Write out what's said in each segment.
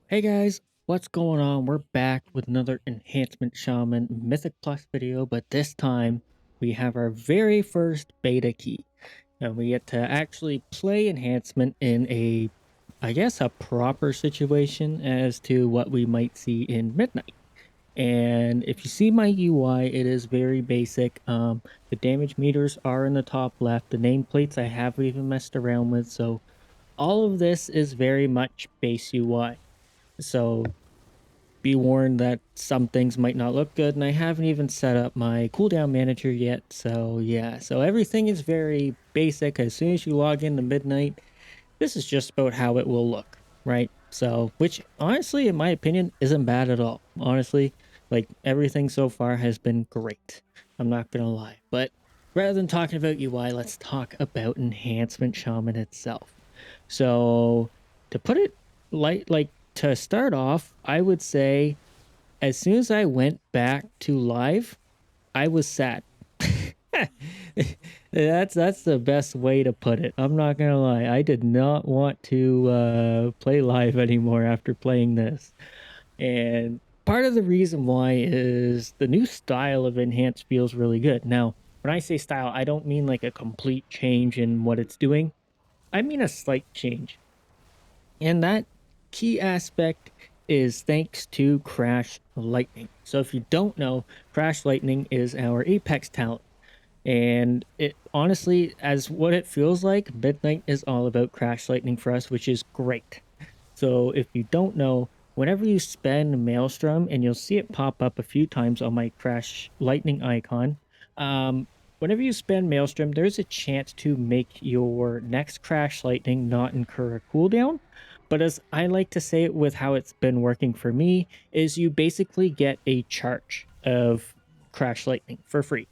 Hey guys, what's going on? We're back with another Enhancement Shaman Mythic Plus video, but this time we have our very first beta key. And we get to actually play Enhancement in I guess, a proper situation as to what we might see in Midnight. And if you see my UI, it is very basic. The damage meters are in the top left. The nameplates I haven't even messed around with, so all of this is very much base UI. So be warned that some things might not look good, and I haven't even set up my cooldown manager yet. So yeah, so everything is very basic. As soon as you log into Midnight, this is just about how it will look, right? So, which honestly, in my opinion, isn't bad at all. Honestly, like everything so far has been great. I'm not gonna lie. But rather than talking about UI, let's talk about Enhancement Shaman itself. So, to put it like to start off, I would say as soon as I went back to live, I was sad. That's the best way to put it. I'm not gonna lie. I did not want to play live anymore after playing this. And part of the reason why is the new style of Enhance feels really good. Now, when I say style, I don't mean like a complete change in what it's doing. I mean a slight change. And that key aspect is thanks to Crash Lightning. So if you don't know, Crash Lightning is our Apex talent. And it honestly, as what it feels like, Midnight is all about Crash Lightning for us, which is great. So if you don't know, whenever you spend Maelstrom, and you'll see it pop up a few times on my Crash Lightning icon, whenever you spend Maelstrom, there's a chance to make your next Crash Lightning not incur a cooldown. But as I like to say it with how it's been working for me, is you basically get a charge of Crash Lightning for free,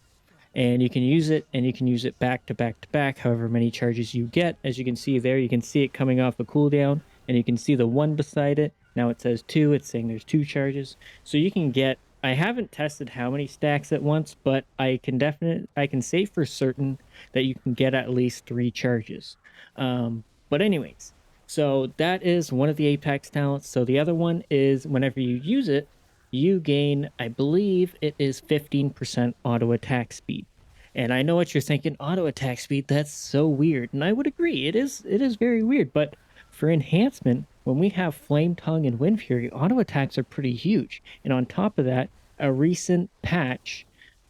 and you can use it, and you can use it back to back to back however many charges you get. As you can see there, you can see it coming off a cooldown, and you can see the one beside it. Now it says 2, it's saying there's 2 charges. So you can get, I haven't tested how many stacks at once, but I can say for certain that you can get at least 3 charges. But anyways, so that is one of the Apex talents. So the other one is whenever you use it, you gain, I believe it is 15% auto attack speed. And I know what you're thinking, auto attack speed, that's so weird. And I would agree, it is very weird, but for enhancement, when we have Flame Tongue and Wind Fury, auto attacks are pretty huge. And on top of that, a recent patch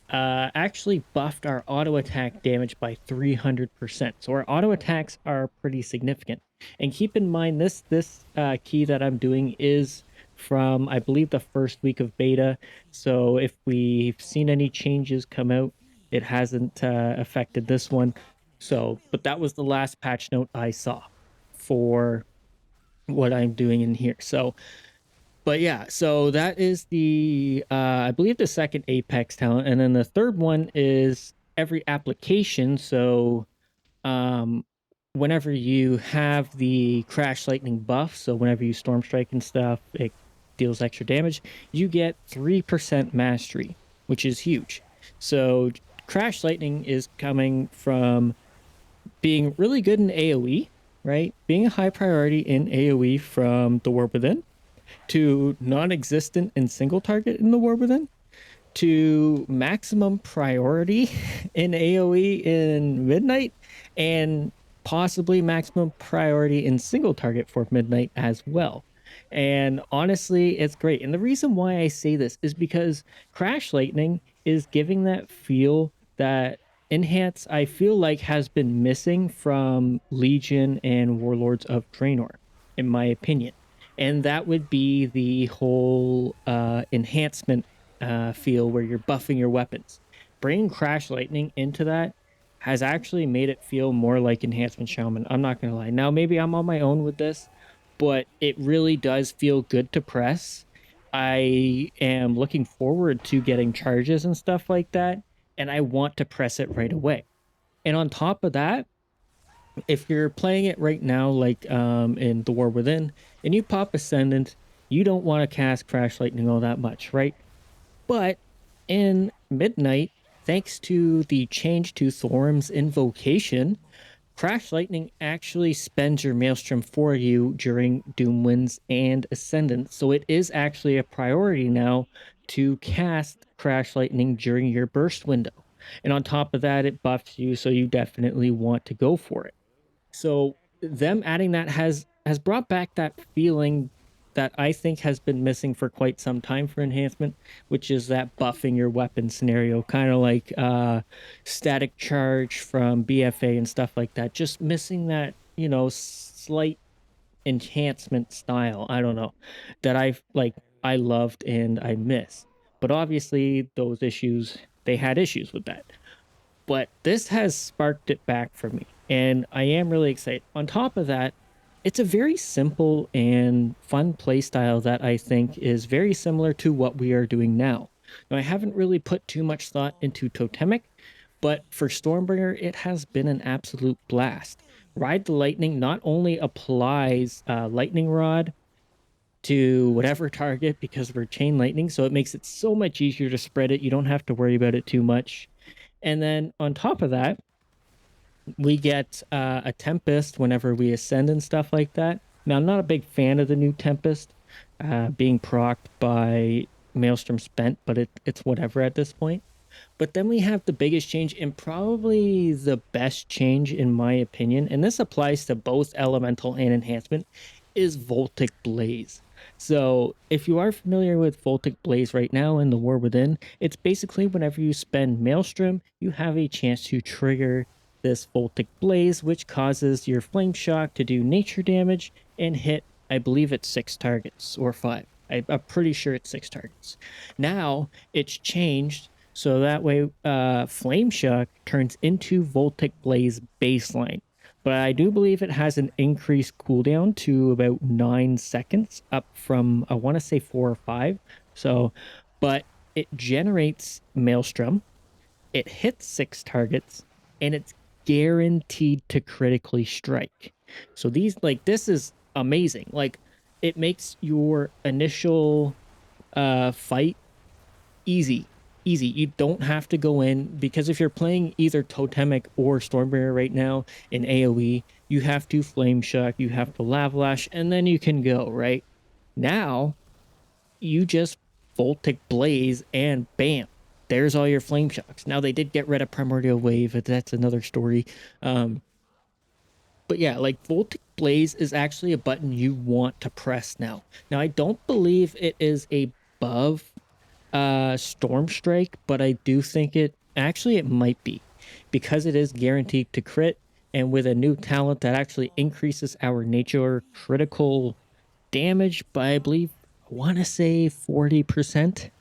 actually buffed our auto attack damage by 300%. So our auto attacks are pretty significant. And keep in mind, this key that I'm doing is from, I believe, the first week of beta. So if we've seen any changes come out, it hasn't affected this one. So, but that was the last patch note I saw for what I'm doing in here. So, but yeah, so that is the I believe the second Apex talent, and then the third one is every application. So um whenever you have the Crash Lightning buff, so whenever you Storm Strike and stuff, it deals extra damage, you get 3% mastery, which is huge. So Crash Lightning is coming from being really good in AoE, right? Being a high priority in AoE from the War Within, to non-existent in single target in the War Within, to maximum priority in AoE in Midnight, and possibly maximum priority in single target for Midnight as well. And honestly, it's great. And the reason why I say this is because Crash Lightning is giving that feel that Enhance, I feel like, has been missing from Legion and Warlords of Draenor, in my opinion. And that would be the whole enhancement feel where you're buffing your weapons. Bringing Crash Lightning into that has actually made it feel more like Enhancement Shaman. I'm not going to lie. Now, maybe I'm on my own with this, but it really does feel good to press. I am looking forward to getting charges and stuff like that, and I want to press it right away. And on top of that, if you're playing it right now, like in The War Within, and you pop Ascendant, you don't want to cast Crash Lightning all that much, right? But in Midnight, thanks to the change to Thorum's Invocation, Crash Lightning actually spends your Maelstrom for you during Doomwinds and Ascendant, so it is actually a priority now to cast Crash Lightning during your burst window. And on top of that, it buffs you, so you definitely want to go for it. So them adding that has brought back that feeling that I think has been missing for quite some time for enhancement, which is that buffing your weapon scenario, kind of like static charge from BFA and stuff like that. Just missing that, slight enhancement style. I don't know, that I loved and I miss. But obviously those issues, they had issues with that. But this has sparked it back for me, and I am really excited. On top of that, it's a very simple and fun play style that I think is very similar to what we are doing now. Now, I haven't really put too much thought into Totemic, but for Stormbringer, it has been an absolute blast. Ride the Lightning not only applies Lightning Rod to whatever target because we're Chain Lightning, so it makes it so much easier to spread it. You don't have to worry about it too much. And then on top of that, we get a Tempest whenever we ascend and stuff like that. Now, I'm not a big fan of the new Tempest being procced by Maelstrom Spent, but it's whatever at this point. But then we have the biggest change and probably the best change, in my opinion, and this applies to both Elemental and Enhancement, is Voltic Blaze. So if you are familiar with Voltic Blaze right now in the War Within, it's basically whenever you spend Maelstrom, you have a chance to trigger this Voltic Blaze, which causes your Flame Shock to do nature damage and hit, I believe it's 6 targets or 5. I'm pretty sure it's 6 targets. Now it's changed so that way Flame Shock turns into Voltic Blaze baseline. But I do believe it has an increased cooldown to about 9 seconds, up from, I want to say 4 or 5. So, but it generates Maelstrom, it hits 6 targets, and it's guaranteed to critically strike. So this is amazing. Like, it makes your initial fight easy. You don't have to go in, because if you're playing either Totemic or Stormbringer right now in AoE, you have to Flame Shock, you have to Lavalash, and then you can go, right? Now, you just Voltic Blaze and bam, there's all your Flame Shocks. Now, they did get rid of Primordial Wave, but that's another story. But yeah, like Voltic Blaze is actually a button you want to press now. Now, I don't believe it is above Storm Strike, but I do think it might be, because it is guaranteed to crit, and with a new talent that actually increases our nature critical damage by, I believe, I want to say 40%.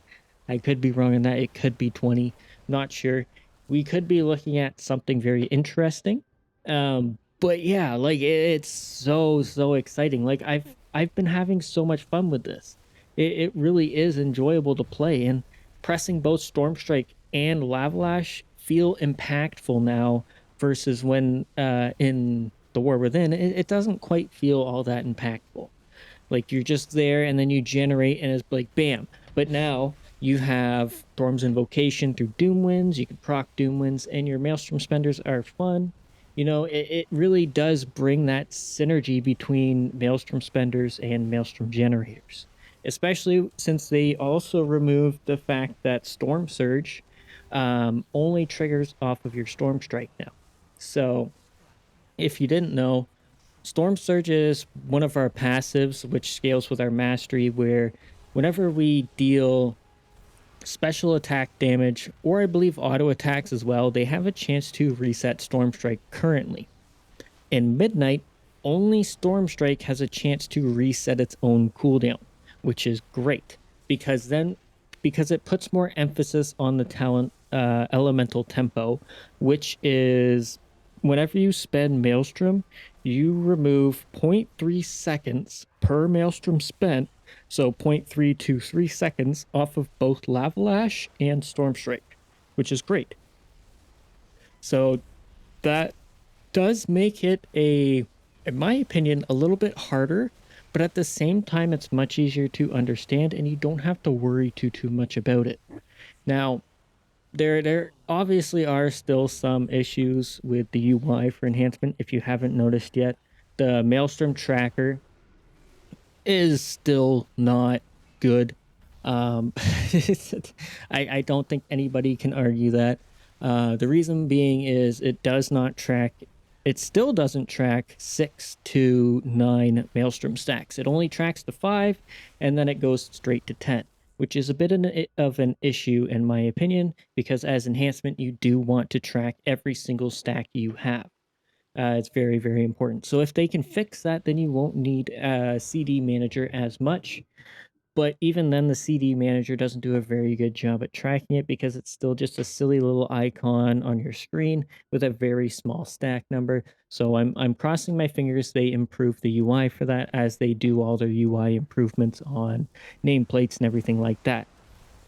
I could be wrong on that. It could be 20. Not sure. We could be looking at something very interesting. But yeah, like it's so exciting. Like I've been having so much fun with this. It really is enjoyable to play, and pressing both Stormstrike and Lavalash feel impactful now versus when in the War Within it doesn't quite feel all that impactful. Like you're just there and then you generate and it's like bam. But now you have Storm's Invocation through Doomwinds, you can proc Doomwinds, and your Maelstrom Spenders are fun. It really does bring that synergy between Maelstrom Spenders and Maelstrom Generators, especially since they also removed the fact that Storm Surge only triggers off of your Storm Strike now. So if you didn't know, Storm Surge is one of our passives, which scales with our mastery, where whenever we deal special attack damage, or I believe auto attacks as well, they have a chance to reset Storm Strike currently. In Midnight, only Storm Strike has a chance to reset its own cooldown, which is great, because it puts more emphasis on the talent elemental tempo, which is whenever you spend Maelstrom, you remove 0.3 seconds per Maelstrom spent, so 0.3 to 3 seconds off of both Lavalash and Stormstrike, which is great. So that does make it in my opinion, a little bit harder, but at the same time, it's much easier to understand, and you don't have to worry too much about it. Now, There obviously are still some issues with the UI for enhancement. If you haven't noticed yet, the Maelstrom tracker is still not good. I don't think anybody can argue that. The reason being is it does not track. It still doesn't track 6 to 9 Maelstrom stacks. It only tracks the 5, and then it goes straight to 10, which is a bit of an issue in my opinion, because as enhancement, you do want to track every single stack you have. It's very, very important. So if they can fix that, then you won't need a CD manager as much. But even then, the CD manager doesn't do a very good job at tracking it, because it's still just a silly little icon on your screen with a very small stack number. So I'm crossing my fingers they improve the UI for that, as they do all their UI improvements on nameplates and everything like that.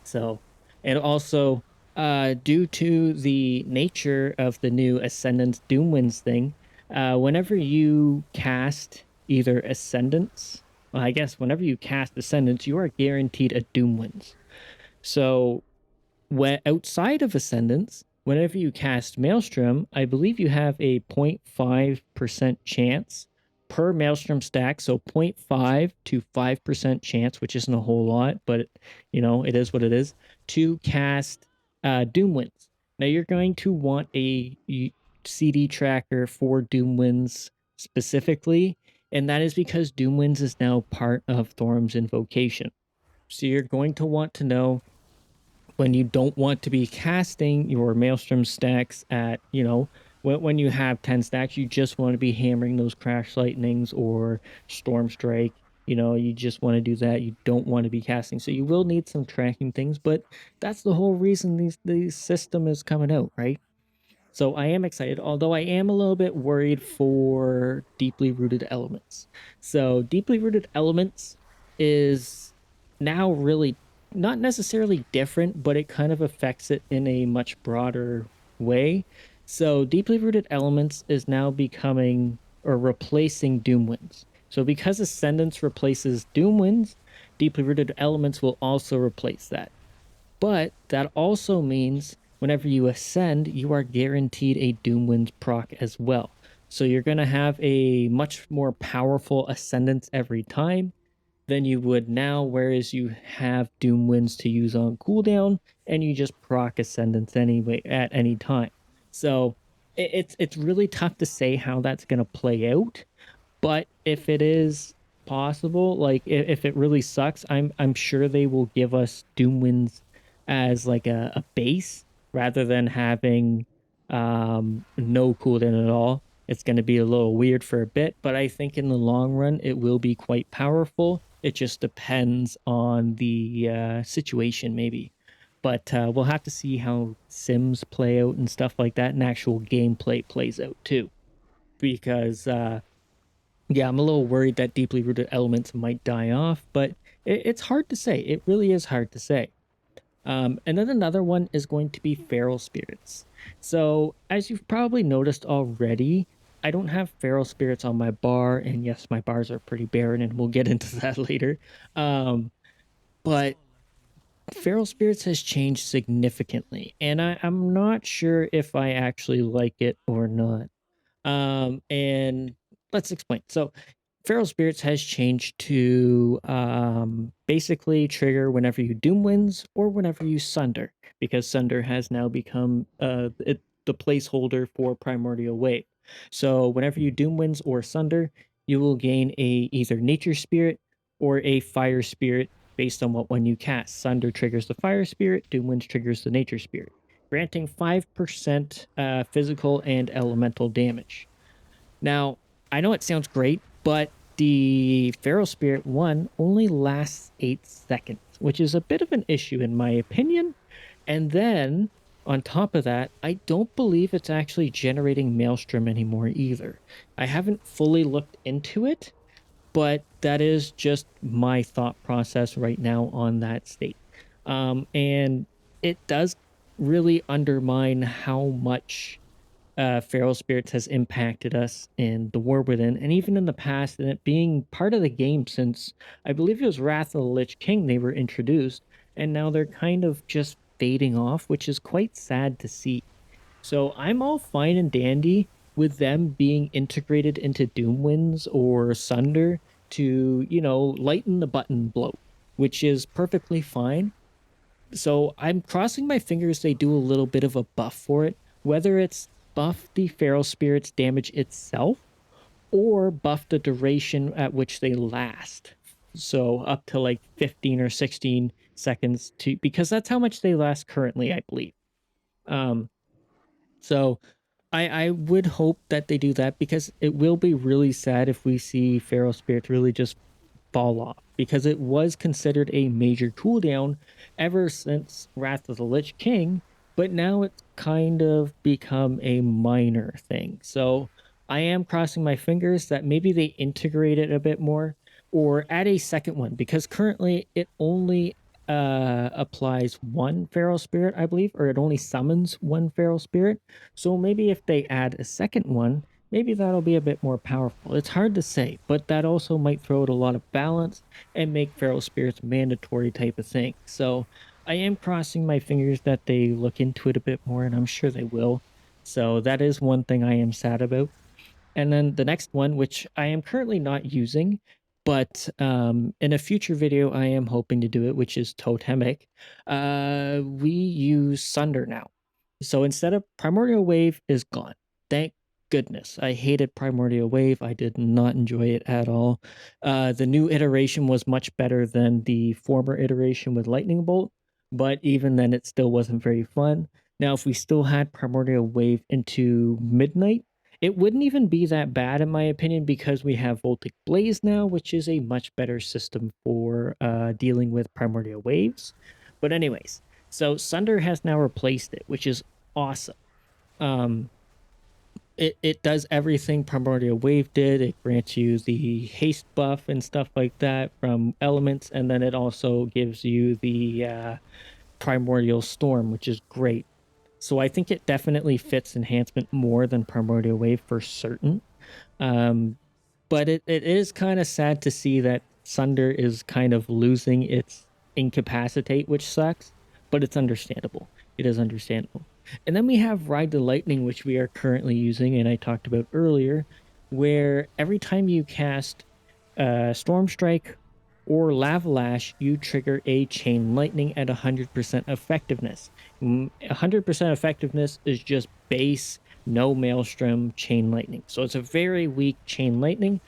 So, and also, due to the nature of the new Ascendance Doomwinds thing, whenever you cast either Ascendance, well, I guess whenever you cast Ascendance, you are guaranteed a Doomwinds. So when outside of Ascendance, whenever you cast Maelstrom, I believe you have a 0.5% chance per Maelstrom stack. So 0.5 to 5% chance, which isn't a whole lot, but it is what it is, to cast Doomwinds. Now you're going to want a CD tracker for Doomwinds specifically, and that is because Doomwinds is now part of Thorm's Invocation. So you're going to want to know when you don't want to be casting your Maelstrom stacks at, when you have 10 stacks, you just want to be hammering those Crash Lightnings or Storm Strike. You just want to do that. You don't want to be casting. So you will need some tracking things, but that's the whole reason these system is coming out, right? So I am excited, although I am a little bit worried for deeply rooted elements. So deeply rooted elements is now really not necessarily different, but it kind of affects it in a much broader way. So deeply rooted elements is now becoming or replacing Doomwinds. So because Ascendance replaces Doomwinds, deeply rooted elements will also replace that. But that also means whenever you ascend, you are guaranteed a Doomwinds proc as well. So you're going to have a much more powerful ascendance every time than you would now, whereas you have Doomwinds to use on cooldown and you just proc ascendance anyway at any time. So it's really tough to say how that's going to play out. But if it is possible, like if it really sucks, I'm sure they will give us Doomwinds as like a base rather than having no cooldown at all. It's going to be a little weird for a bit, but I think in the long run it will be quite powerful. It just depends on the situation, maybe. But we'll have to see how sims play out and stuff like that, and actual gameplay plays out too. Because yeah, I'm a little worried that deeply rooted elements might die off, but it's hard to say. It really is hard to say. And then another one is going to be feral spirits. So, as you've probably noticed already, I don't have feral spirits on my bar, and yes, my bars are pretty barren, and we'll get into that later. But feral spirits has changed significantly, and I'm not sure if I actually like it or not. And let's explain. So, Feral Spirits has changed to basically trigger whenever you Doomwinds or whenever you Sunder, because Sunder has now become the placeholder for Primordial Wave. So whenever you Doomwinds or Sunder, you will gain either Nature Spirit or a Fire Spirit based on what one you cast. Sunder triggers the Fire Spirit, Doomwinds triggers the Nature Spirit, granting 5% physical and elemental damage. Now, I know it sounds great, but the Feral Spirit one only lasts 8 seconds, which is a bit of an issue in my opinion. And then, on top of that, I don't believe it's actually generating Maelstrom anymore either. I haven't fully looked into it, but that is just my thought process right now on that state. And it does really undermine how much Feral Spirits has impacted us in the War Within, and even in the past, and it being part of the game since I believe it was Wrath of the Lich King they were introduced, and now they're kind of just fading off, which is quite sad to see. So I'm all fine and dandy with them being integrated into Doomwinds or Sunder to, lighten the button bloat, which is perfectly fine. So I'm crossing my fingers they do a little bit of a buff for it, whether it's buff the Feral Spirit's damage itself or buff the duration at which they last. So up to like 15 or 16 seconds to because that's how much they last currently, I believe. Um, so I would hope that they do that because it will be really sad if we see Feral Spirits really just fall off because it was considered a major cooldown ever since Wrath of the Lich King, but now it's kind of become a minor thing. So I am crossing my fingers that maybe they integrate it a bit more or add a second one because currently it only applies one feral spirit, I believe, or it only summons one feral spirit. So maybe if they add a second one, maybe that'll be a bit more powerful. It's hard to say, but that also might throw out a lot of balance and make feral spirits mandatory type of thing. So I am crossing my fingers that they look into it a bit more, and I'm sure they will. So that is one thing I am sad about. And then the next one, which I am currently not using, but in a future video, I am hoping to do it, which is Totemic. We use Sunder now. So instead of Primordial Wave is gone. Thank goodness. I hated Primordial Wave. I did not enjoy it at all. The new iteration was much better than the former iteration with Lightning Bolt, but even then, it still wasn't very fun. Now, if we still had Primordial Wave into Midnight, it wouldn't even be that bad, in my opinion, because we have Voltic Blaze now, which is a much better system for dealing with primordial waves. But anyways, so Sunder has now replaced it, which is awesome. It does everything Primordial Wave did. It grants you the haste buff and stuff like that from elements, and then it also gives you the Primordial Storm, which is great. So I think it definitely fits enhancement more than Primordial Wave for certain. But it is kind of sad to see that Sunder is kind of losing its incapacitate, which sucks, but it's understandable. It is understandable. And then we have Ride the Lightning, which we are currently using, and I talked about earlier, where every time you cast Storm Strike or Lava Lash, you trigger a Chain Lightning at 100% effectiveness. 100% effectiveness is just base, no Maelstrom Chain Lightning. So it's a very weak Chain Lightning,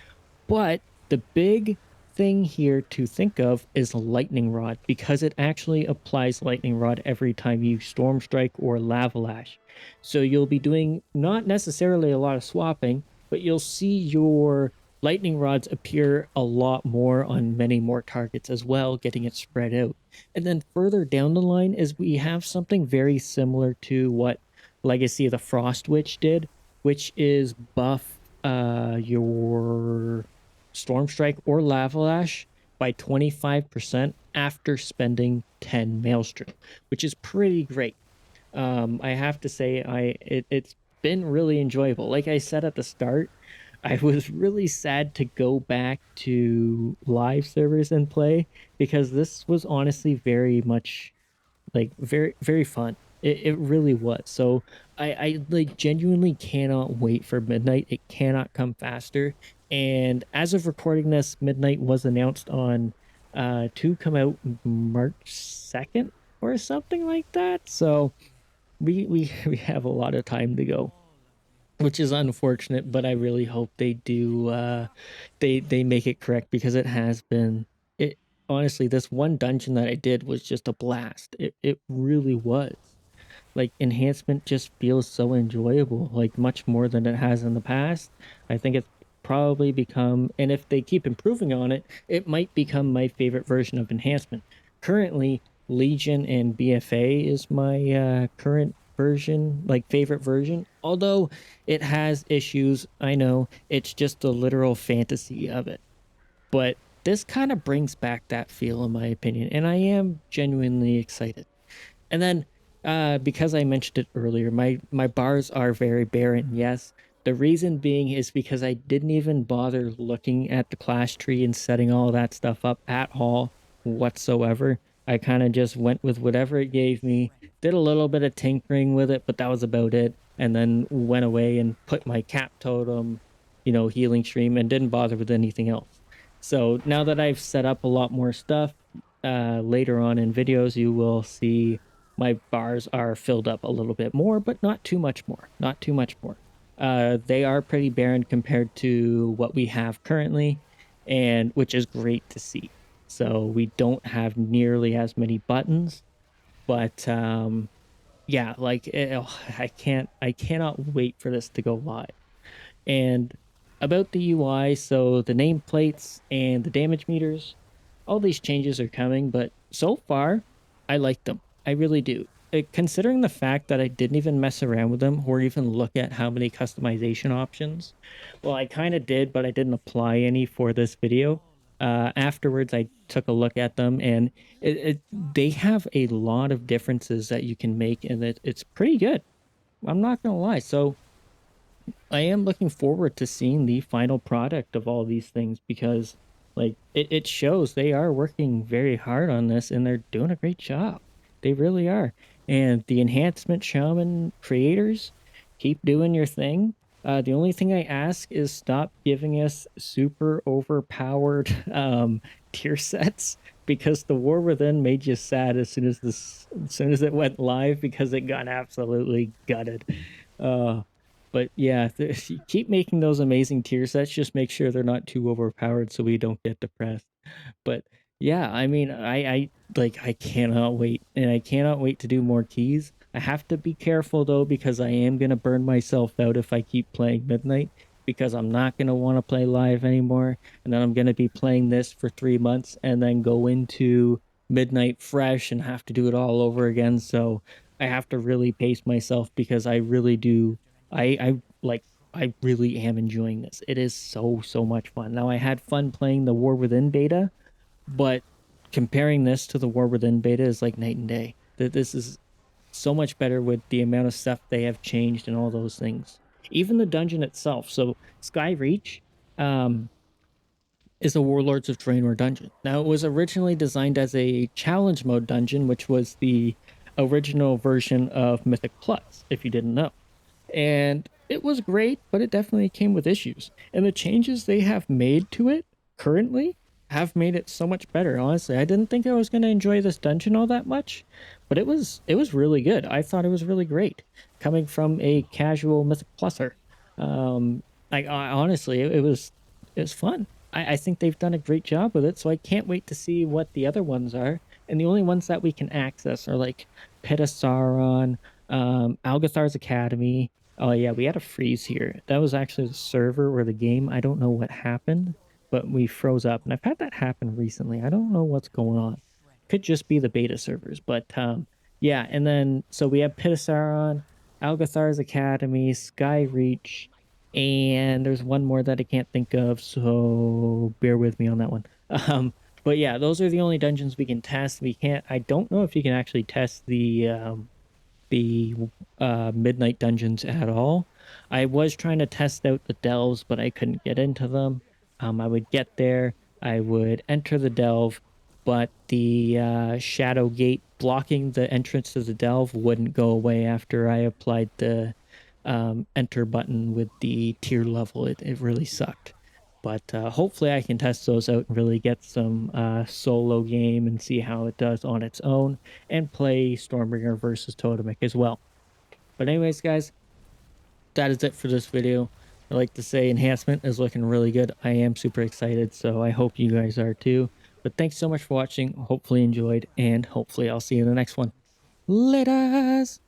but the big thing here to think of is Lightning Rod because it actually applies Lightning Rod every time you Storm Strike or Lava Lash. So you'll be doing not necessarily a lot of swapping, but you'll see your lightning rods appear a lot more on many more targets as well, getting it spread out. And then further down the line is we have something very similar to what Legacy of the Frost Witch did, which is buff your Storm Strike or Lava Lash by 25% after spending 10 Maelstrom, which is pretty great. I have to say, it's been really enjoyable. Like I said at the start, I was really sad to go back to live servers and play because this was honestly very much like very very fun. It really was. So I like genuinely cannot wait for midnight. It cannot come faster. And as of recording this, midnight was announced on to come out March 2nd or something like that. So we have a lot of time to go, which is unfortunate, but I really hope they do they make it correct because it has been it honestly this one dungeon that I did was just a blast. It really was. Like enhancement just feels so enjoyable, like much more than it has in the past. I think it's probably become, and if they keep improving on it, it might become my favorite version of enhancement. Currently, Legion and BFA is my current version, like favorite version. Although it has issues, I know it's just the literal fantasy of it. But this kind of brings back that feel, in my opinion, and I am genuinely excited. And then because I mentioned it earlier, my bars are very barren. Yes, the reason being is because I didn't even bother looking at the class tree and setting all that stuff up at all whatsoever. I kind of just went with whatever it gave me, did a little bit of tinkering with it, but that was about it. And then went away and put my cap totem, healing stream, and didn't bother with anything else. So now that I've set up a lot more stuff, later on in videos, you will see my bars are filled up a little bit more, but not too much more. Not too much more. They are pretty barren compared to what we have currently, and which is great to see. So we don't have nearly as many buttons, but yeah, like I cannot wait for this to go live. And about the UI, so the nameplates and the damage meters, all these changes are coming, but so far, I like them. I really do. Considering the fact that I didn't even mess around with them or even look at how many customization options, well, I kind of did, but I didn't apply any for this video. Afterwards, I took a look at them, and they have a lot of differences that you can make, and it's pretty good. I'm not gonna lie. So I am looking forward to seeing the final product of all these things because like it shows they are working very hard on this and they're doing a great job. They really are. And the Enhancement Shaman creators, keep doing your thing. The only thing I ask is stop giving us super overpowered tier sets because the War Within made you sad as soon as it went live because it got absolutely gutted. Uh but yeah, keep making those amazing tier sets. Just make sure they're not too overpowered so we don't get depressed. But yeah, I mean, I cannot wait, and I cannot wait to do more keys. I have to be careful though because I am gonna burn myself out if I keep playing Midnight because I'm not gonna want to play live anymore, and then I'm gonna be playing this for 3 months and then go into Midnight fresh and have to do it all over again. So I have to really pace myself because I really do. I really am enjoying this. It is so much fun. Now I had fun playing the War Within beta, but comparing this to the War Within beta is like night and day. That this is so much better with the amount of stuff they have changed and all those things. Even the dungeon itself. So Skyreach um, is a Warlords of Draenor dungeon. Now it was originally designed as a challenge mode dungeon, which was the original version of Mythic Plus, if you didn't know. And it was great, but it definitely came with issues. And the changes they have made to it currently have made it so much better. Honestly, I didn't think I was going to enjoy this dungeon all that much, but it was really good. I thought it was really great coming from a casual Mythic Pluser. Honestly, it was fun. I think they've done a great job with it, so I can't wait to see what the other ones are. And the only ones that we can access are like Pitasaron, Algathar's Academy. Oh yeah, we had a freeze here. That was actually the server or the game. I don't know what happened, but we froze up, and I've had that happen recently. I don't know what's going on. Could just be the beta servers, but yeah. And then so we have Pitasaron, Algathar's Academy, Skyreach, and there's one more that I can't think of, so bear with me on that one. But yeah, those are the only dungeons we can test. We can't. I don't know if you can actually test the midnight dungeons at all. I was trying to test out the delves, but I couldn't get into them. I would get there, I would enter the delve, but the shadow gate blocking the entrance to the delve wouldn't go away after I applied the enter button with the tier level. It really sucked. But hopefully I can test those out and really get some solo game and see how it does on its own and play Stormbringer versus Totemic as well. But anyways, guys, that is it for this video. I like to say Enhancement is looking really good. I am super excited, so I hope you guys are too. But thanks so much for watching. Hopefully you enjoyed, and hopefully I'll see you in the next one. Laters!